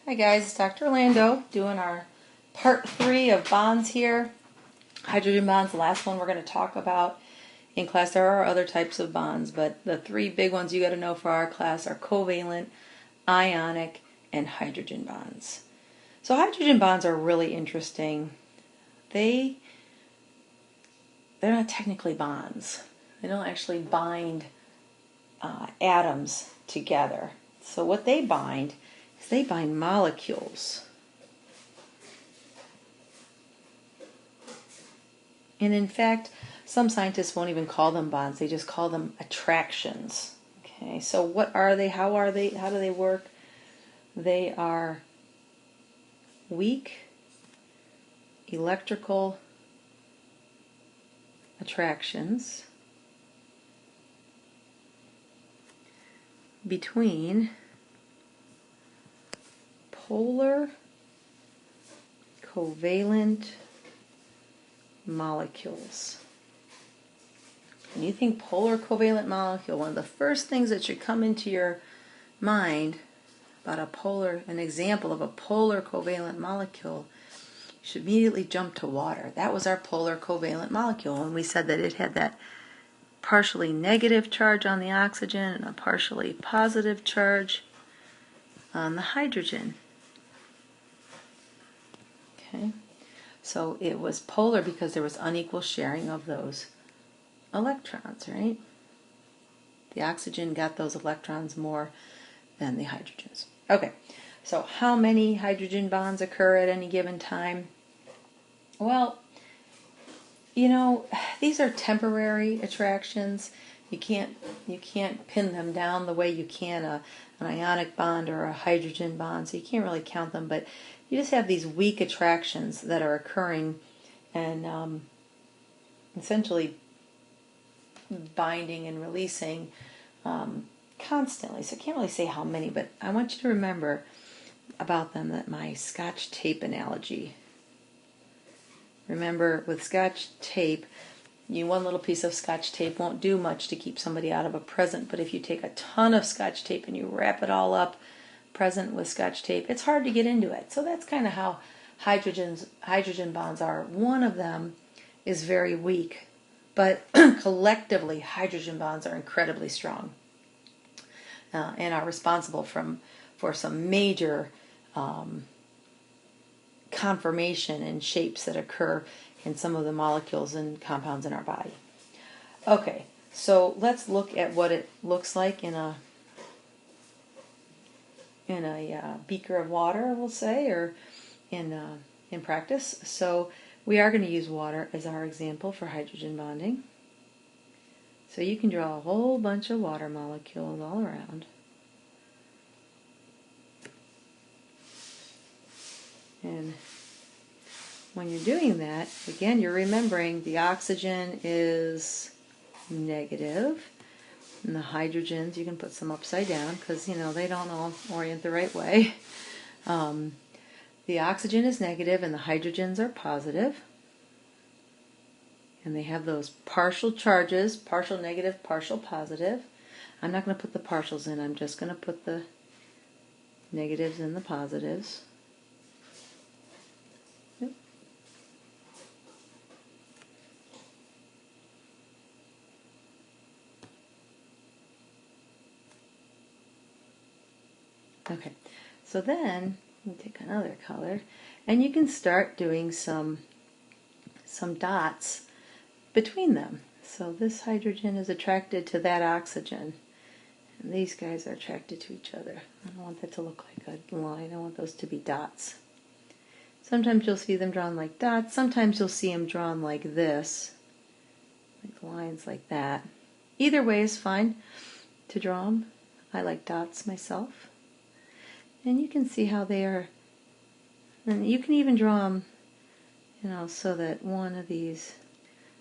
Hi guys, it's Dr. Orlando doing our part 3 of bonds here. Hydrogen bonds, the last one we're going to talk about in class. There are other types of bonds, but the 3 big ones you got to know for our class are covalent, ionic, and hydrogen bonds. So hydrogen bonds are really interesting. They're not technically bonds. They don't actually bind atoms together. So what they bind is they bind molecules. And in fact, some scientists won't even call them bonds. They just call them attractions. Okay, so what are they? How are they? How do they work? They are weak electrical attractions between polar covalent molecules. When you think polar covalent molecule, one of the first things that should come into your mind about an example of a polar covalent molecule, you should immediately jump to water. That was our polar covalent molecule, and we said that it had that partially negative charge on the oxygen and a partially positive charge on the hydrogen. Okay, so it was polar because there was unequal sharing of those electrons, right? The oxygen got those electrons more than the hydrogens. Okay, so how many hydrogen bonds occur at any given time? Well, these are temporary attractions. You can't pin them down the way you can an ionic bond or a hydrogen bond, so you can't really count them, but you just have these weak attractions that are occurring and essentially binding and releasing constantly. So I can't really say how many, but I want you to remember about them that my Scotch tape analogy. Remember, with Scotch tape, one little piece of Scotch tape won't do much to keep somebody out of a present, but if you take a ton of Scotch tape and you wrap it all up, present with Scotch tape, it's hard to get into it. So that's kind of how hydrogen bonds are. One of them is very weak, but collectively hydrogen bonds are incredibly strong and are responsible for some major conformation and shapes that occur in some of the molecules and compounds in our body. Okay, so let's look at what it looks like in a beaker of water, we'll say, or in practice. So we are going to use water as our example for hydrogen bonding. So you can draw a whole bunch of water molecules all around. And when you're doing that, again, you're remembering the oxygen is negative, and the hydrogens, you can put some upside down because, they don't all orient the right way. The oxygen is negative and the hydrogens are positive. And they have those partial charges, partial negative, partial positive. I'm not going to put the partials in, I'm just going to put the negatives and the positives. Yep. Okay, so then you take another color and you can start doing some dots between them. So this hydrogen is attracted to that oxygen, and these guys are attracted to each other. I don't want that to look like a line. I want those to be dots. Sometimes you'll see them drawn like dots. Sometimes you'll see them drawn like this, like lines like that. Either way is fine to draw them. I like dots myself. And you can see how they are, and you can even draw them, so that one of these,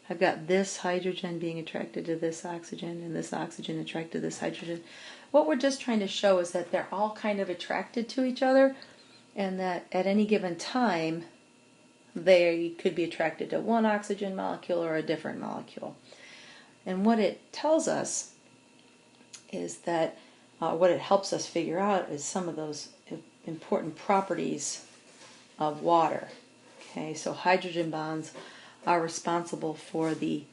I've got this hydrogen being attracted to this oxygen and this oxygen attracted to this hydrogen. What we're just trying to show is that they're all kind of attracted to each other, and that at any given time they could be attracted to one oxygen molecule or a different molecule. And what it tells us is that what it helps us figure out is some of those important properties of water. Okay, so hydrogen bonds are responsible for the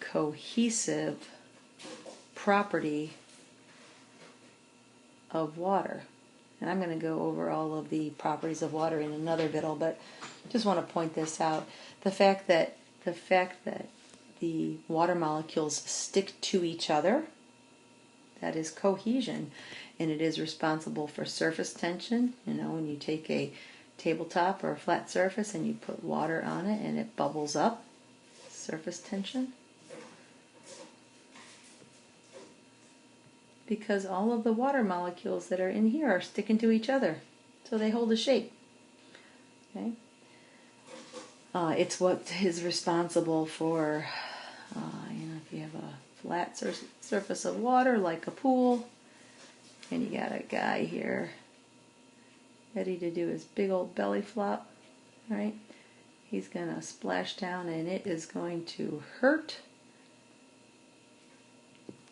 cohesive property of water. And I'm going to go over all of the properties of water in another video, but just want to point this out. The fact that the water molecules stick to each other, that is cohesion, and it is responsible for surface tension. You know, when you take a tabletop or a flat surface and you put water on it and it bubbles up, surface tension. Because all of the water molecules that are in here are sticking to each other, so they hold a shape. Okay, it's what is responsible for, if you have a flat surface of water like a pool, and you got a guy here ready to do his big old belly flop, right? He's going to splash down, and it is going to hurt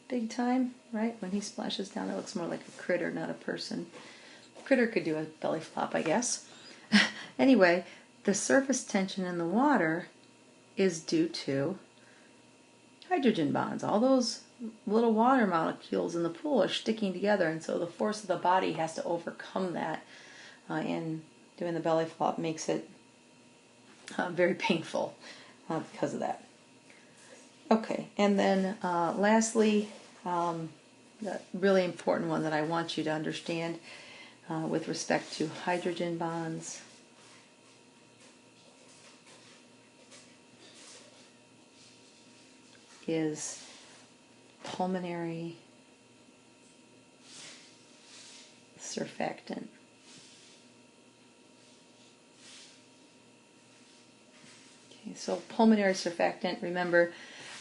big time, right? When he splashes down, it looks more like a critter, not a person. Critter could do a belly flop, I guess. Anyway, the surface tension in the water is due to hydrogen bonds. All those little water molecules in the pool are sticking together, and so the force of the body has to overcome that, and doing the belly flop makes it very painful because of that. Okay, and then lastly, the really important one that I want you to understand with respect to hydrogen bonds is pulmonary surfactant. Okay, so pulmonary surfactant, remember,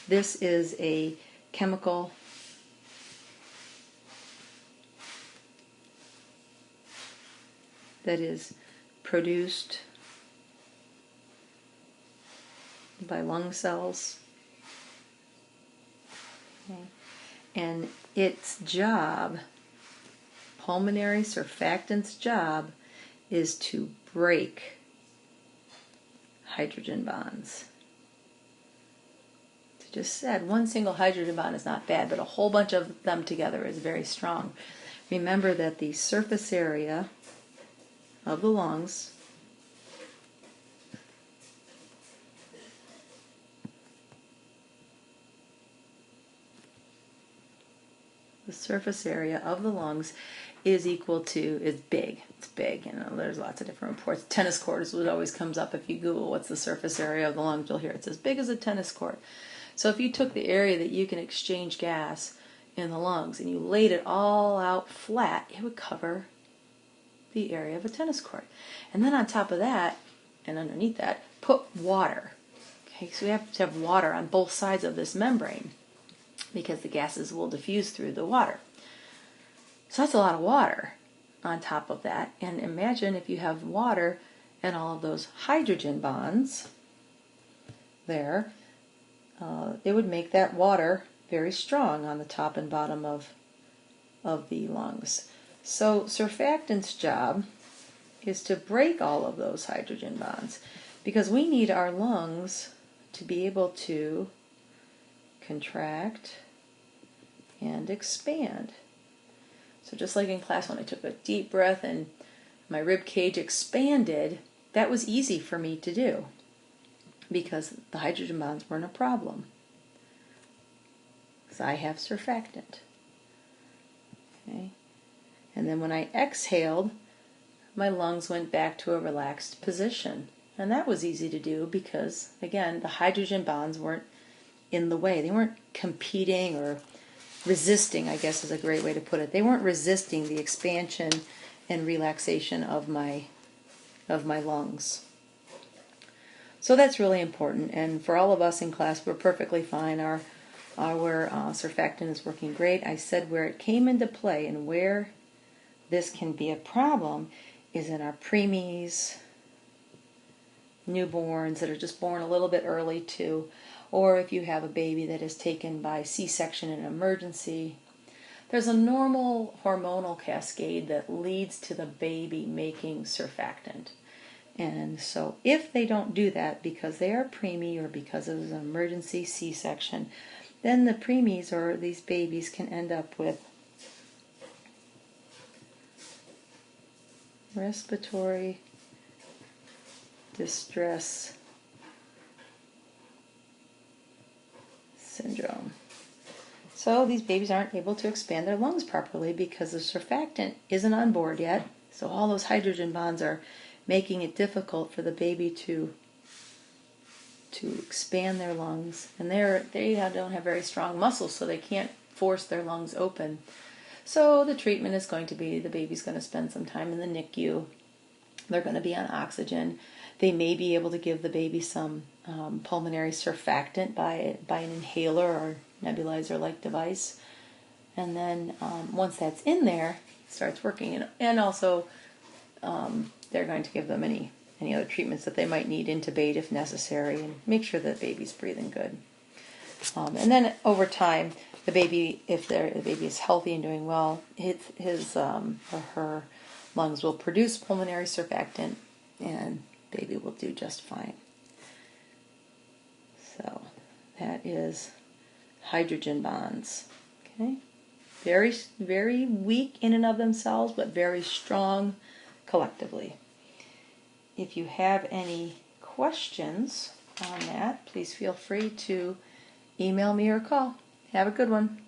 this is a chemical that is produced by lung cells. Okay. And its job, pulmonary surfactant's job, is to break hydrogen bonds. Just said, one single hydrogen bond is not bad, but a whole bunch of them together is very strong. Remember that the surface area of the lungs is equal to, it's big. It's big. There's lots of different reports. Tennis court is what always comes up if you Google what's the surface area of the lungs. You'll hear it's as big as a tennis court. So if you took the area that you can exchange gas in the lungs and you laid it all out flat, it would cover the area of a tennis court. And then on top of that, and underneath that, put water. Okay, so we have to have water on both sides of this membrane because the gases will diffuse through the water. So that's a lot of water on top of that. And imagine if you have water and all of those hydrogen bonds there, it would make that water very strong on the top and bottom of the lungs. So surfactant's job is to break all of those hydrogen bonds because we need our lungs to be able to contract and expand. So just like in class when I took a deep breath and my rib cage expanded, that was easy for me to do because the hydrogen bonds weren't a problem. Because I have surfactant. Okay. And then when I exhaled, my lungs went back to a relaxed position. And that was easy to do because, again, the hydrogen bonds weren't in the way. They weren't competing or resisting, I guess is a great way to put it. They weren't resisting the expansion and relaxation of my lungs. So that's really important. And for all of us in class, we're perfectly fine. Our surfactant is working great. I said where it came into play and where this can be a problem is in our preemies, newborns that are just born a little bit early too, or if you have a baby that is taken by C-section in an emergency. there's a normal hormonal cascade that leads to the baby making surfactant. And so if they don't do that because they are preemie or because of an emergency C-section, then the preemies or these babies can end up with respiratory distress syndrome. So these babies aren't able to expand their lungs properly because the surfactant isn't on board yet. So all those hydrogen bonds are making it difficult for the baby to expand their lungs. And they don't have very strong muscles, so they can't force their lungs open. So the treatment is going to be the baby's going to spend some time in the NICU. They're going to be on oxygen. They may be able to give the baby some pulmonary surfactant by an inhaler or nebulizer-like device. And then once that's in there, it starts working. And also they're going to give them any other treatments that they might need, intubate if necessary, and make sure that the baby's breathing good. And then over time, the baby, if the baby is healthy and doing well, his or her lungs will produce pulmonary surfactant, and baby will do just fine. So that is hydrogen bonds. Okay, very, very weak in and of themselves, but very strong collectively. If you have any questions on that, please feel free to email me or call. Have a good one.